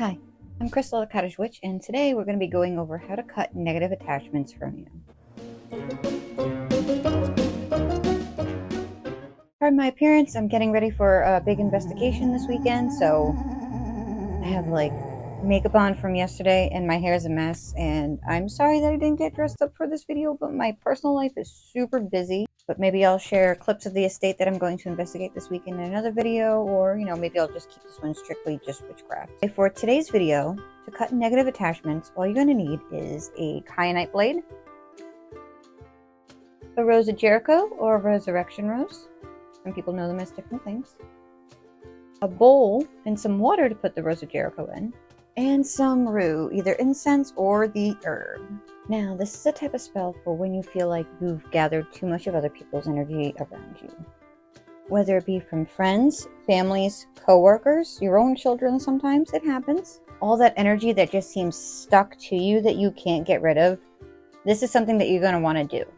Hi, I'm Crystal the Cottage Witch, and today we're going to be going over how to cut negative attachments from you. Pardon my appearance, I'm getting ready for a big investigation this weekend, so I have like makeup on from yesterday and my hair is a mess, and I'm sorry that I didn't get dressed up for this video, but my personal life is super busy. But maybe I'll share clips of the estate that I'm going to investigate this weekend in another video, or maybe I'll just keep this one strictly just witchcraft. For today's video, to cut negative attachments, all you're going to need is a kyanite blade, a rose of Jericho or a resurrection rose. Some people know them as different things. A bowl and some water to put the rose of Jericho in, and some rue, either incense or the herb. Now, this is a type of spell for when you feel like you've gathered too much of other people's energy around you. Whether it be from friends, families, co-workers, your own children, sometimes it happens. All that energy that just seems stuck to you that you can't get rid of, this is something that you're going to want to do.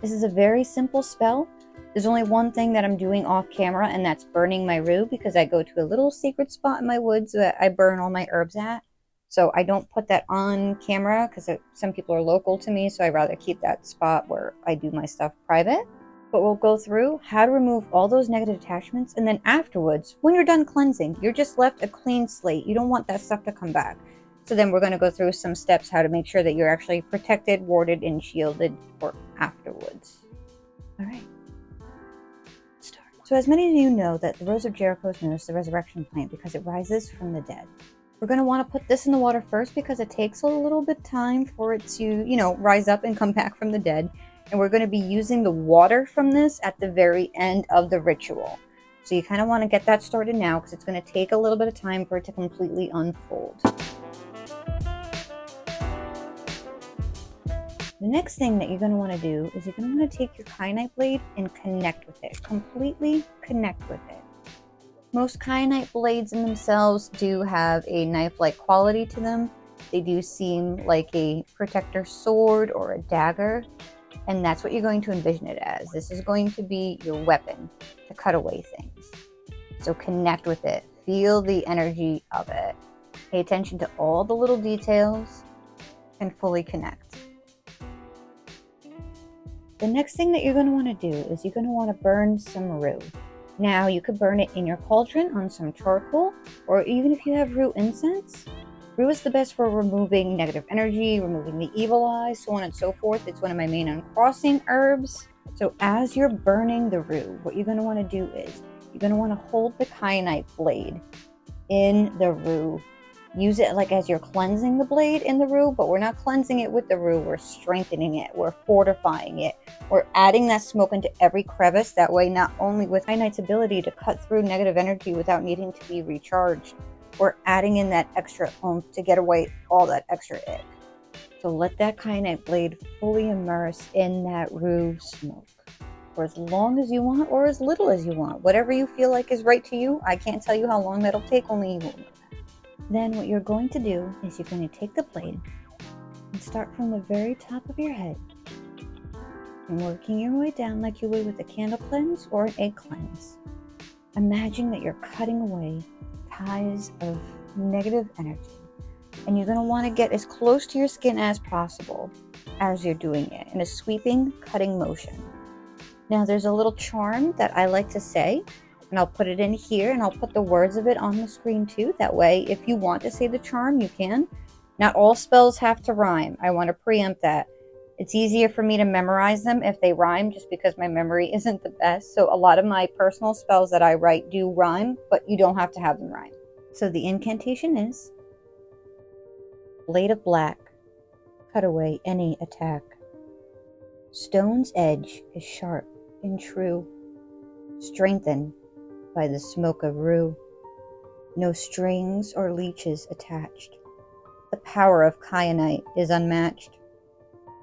This is a very simple spell. There's only one thing that I'm doing off camera, and that's burning my rue, because I go to a little secret spot in my woods that I burn all my herbs at. So I don't put that on camera because some people are local to me, so I'd rather keep that spot where I do my stuff private. But we'll go through how to remove all those negative attachments, and then afterwards, when you're done cleansing, you're just left a clean slate. You don't want that stuff to come back. So then we're going to go through some steps how to make sure that you're actually protected, warded, and shielded for afterwards. All right. So as many of you know that the Rose of Jericho is known as the resurrection plant because it rises from the dead. We're going to want to put this in the water first because it takes a little bit of time for it to, rise up and come back from the dead. And we're going to be using the water from this at the very end of the ritual. So you kind of want to get that started now because it's going to take a little bit of time for it to completely unfold. The next thing that you're going to want to do is you're going to want to take your kyanite blade and connect with it. Completely connect with it. Most kyanite blades in themselves do have a knife-like quality to them. They do seem like a protector sword or a dagger, and that's what you're going to envision it as. This is going to be your weapon to cut away things. So connect with it. Feel the energy of it. Pay attention to all the little details and fully connect. The next thing that you're going to want to do is you're going to want to burn some rue. Now, you could burn it in your cauldron on some charcoal, or even if you have rue incense. Rue is the best for removing negative energy, removing the evil eyes, so on and so forth. It's one of my main uncrossing herbs. So as you're burning the rue, what you're going to want to do is you're going to want to hold the kyanite blade in the rue. Use it like as you're cleansing the blade in the rue, but we're not cleansing it with the rue. We're strengthening it. We're fortifying it. We're adding that smoke into every crevice. That way, not only with kyanite's ability to cut through negative energy without needing to be recharged, we're adding in that extra oomph to get away all that extra ick. So let that kyanite blade fully immerse in that rue smoke for as long as you want or as little as you want. Whatever you feel like is right to you. I can't tell you how long that'll take. Only you will know. Then what you're going to do is you're going to take the blade and start from the very top of your head and working your way down like you would with a candle cleanse or an egg cleanse. Imagine that you're cutting away ties of negative energy, and you're going to want to get as close to your skin as possible as you're doing it in a sweeping, cutting motion. Now there's a little charm that I like to say, and I'll put it in here, and I'll put the words of it on the screen too. That way, if you want to say the charm, you can. Not all spells have to rhyme. I want to preempt that. It's easier for me to memorize them if they rhyme, just because my memory isn't the best. So a lot of my personal spells that I write do rhyme, but you don't have to have them rhyme. So the incantation is: Blade of Black, cut away any attack. Stone's edge is sharp and true. Strengthen by the smoke of rue. No strings or leeches attached. The power of kyanite is unmatched.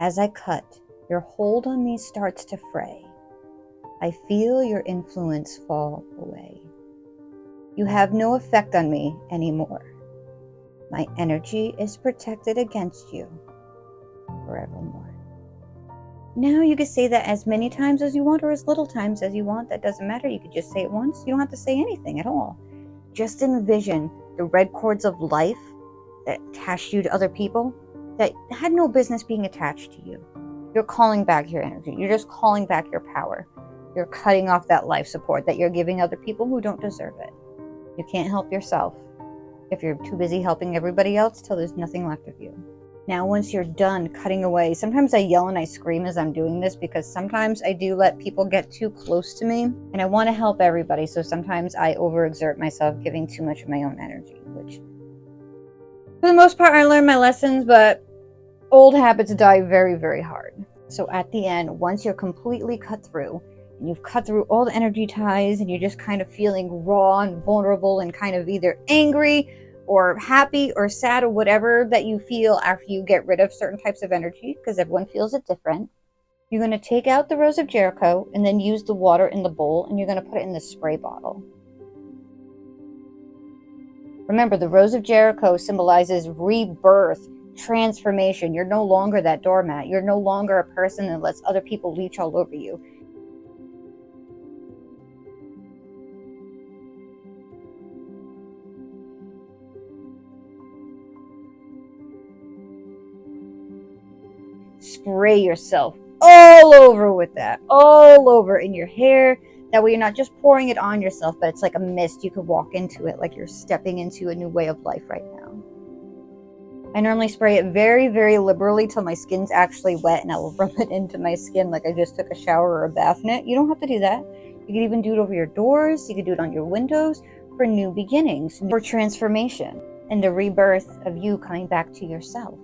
As I cut, your hold on me starts to fray. I feel your influence fall away. You have no effect on me anymore. My energy is protected against you forevermore. Now you can say that as many times as you want or as little times as you want. That doesn't matter. You could just say it once. You don't have to say anything at all. Just envision the red cords of life that attached you to other people that had no business being attached to you. You're calling back your energy. You're just calling back your power. You're cutting off that life support that you're giving other people who don't deserve it. You can't help yourself if you're too busy helping everybody else till there's nothing left of you. Now, once you're done cutting away, sometimes I yell and I scream as I'm doing this because sometimes I do let people get too close to me and I want to help everybody. So sometimes I overexert myself giving too much of my own energy, which for the most part, I learned my lessons, but old habits die very, very hard. So at the end, once you're completely cut through, and you've cut through all the energy ties, and you're just kind of feeling raw and vulnerable and kind of either angry or happy or sad or whatever that you feel after you get rid of certain types of energy, because everyone feels it different, you're going to take out the Rose of Jericho and then use the water in the bowl, and you're going to put it in the spray bottle. Remember, the Rose of Jericho symbolizes rebirth, transformation. You're no longer that doormat. You're no longer a person that lets other people leech all over you. Spray yourself all over with that, all over in your hair. That way you're not just pouring it on yourself, but it's like a mist. You could walk into it like you're stepping into a new way of life right now. I normally spray it very, very liberally till my skin's actually wet, and I will rub it into my skin like I just took a shower or a bath in it. You don't have to do that. You could even do it over your doors. You could do it on your windows for new beginnings, for transformation, and the rebirth of you coming back to yourself.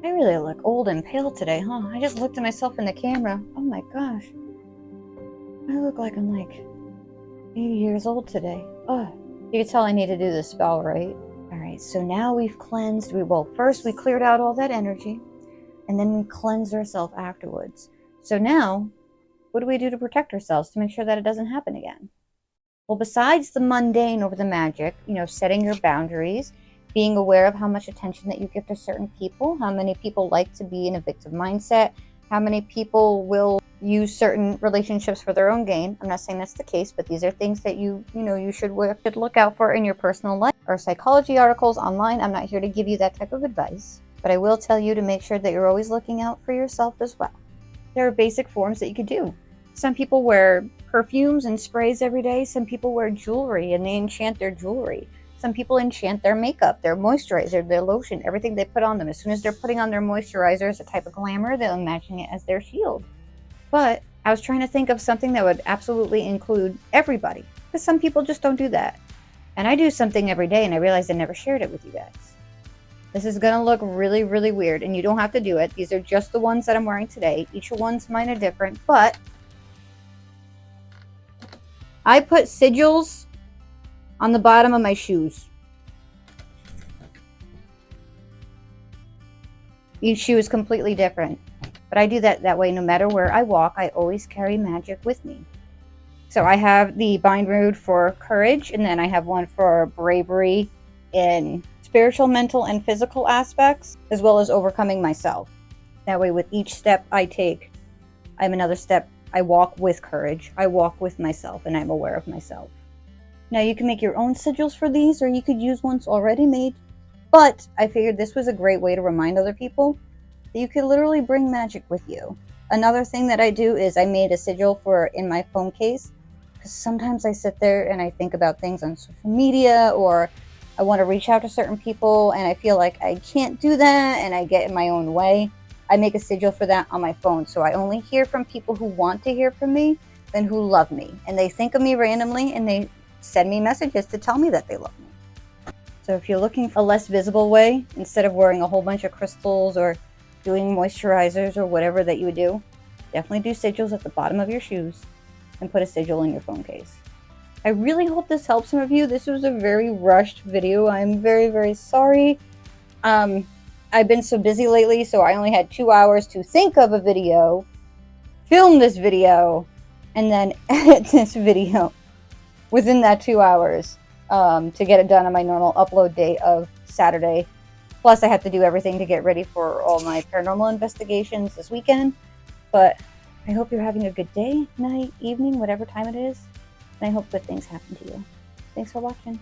I really look old and pale today, huh? I just looked at myself in the camera. Oh my gosh. I look like I'm like 80 years old today. Oh, you can tell I need to do this spell, right? All right, so now we've cleansed. First we cleared out all that energy, and then we cleansed ourselves afterwards. So now, what do we do to protect ourselves to make sure that it doesn't happen again? Well, besides the mundane over the magic, setting your boundaries, being aware of how much attention that you give to certain people, how many people like to be in a victim mindset, how many people will use certain relationships for their own gain. I'm not saying that's the case, but these are things that you should look out for in your personal life. Or psychology articles online. I'm not here to give you that type of advice, but I will tell you to make sure that you're always looking out for yourself as well. There are basic forms that you could do. Some people wear perfumes and sprays every day. Some people wear jewelry and they enchant their jewelry. Some people enchant their makeup, their moisturizer, their lotion, everything they put on them. As soon as they're putting on their moisturizer as a type of glamour, they'll imagine it as their shield. But I was trying to think of something that would absolutely include everybody, because some people just don't do that. And I do something every day, and I realized I never shared it with you guys. This is going to look really, really weird, and you don't have to do it. These are just the ones that I'm wearing today. Each one's mine are different, but I put sigils on the bottom of my shoes. Each shoe is completely different, but I do that way. No matter where I walk, I always carry magic with me. So I have the bind root for courage, and then I have one for bravery in spiritual, mental, and physical aspects, as well as overcoming myself. That way, with each step I take, I'm another step. I walk with courage. I walk with myself, and I'm aware of myself. Now, you can make your own sigils for these, or you could use ones already made, but I figured this was a great way to remind other people that you could literally bring magic with you. Another thing that I do is I made a sigil for in my phone case, because sometimes I sit there and I think about things on social media, or I want to reach out to certain people and I feel like I can't do that and I get in my own way. I make a sigil for that on my phone, so I only hear from people who want to hear from me and who love me, and they think of me randomly and they send me messages to tell me that they love me. So if you're looking for a less visible way, instead of wearing a whole bunch of crystals or doing moisturizers or whatever that you would do, definitely do sigils at the bottom of your shoes and put a sigil in your phone case. I really hope this helps some of you. This was a very rushed video. I'm very, very sorry. I've been so busy lately, so I only had 2 hours to think of a video, film this video, and then edit this video within that 2 hours to get it done on my normal upload date of Saturday. Plus, I have to do everything to get ready for all my paranormal investigations this weekend. But I hope you're having a good day, night, evening, whatever time it is. And I hope good things happen to you. Thanks for watching.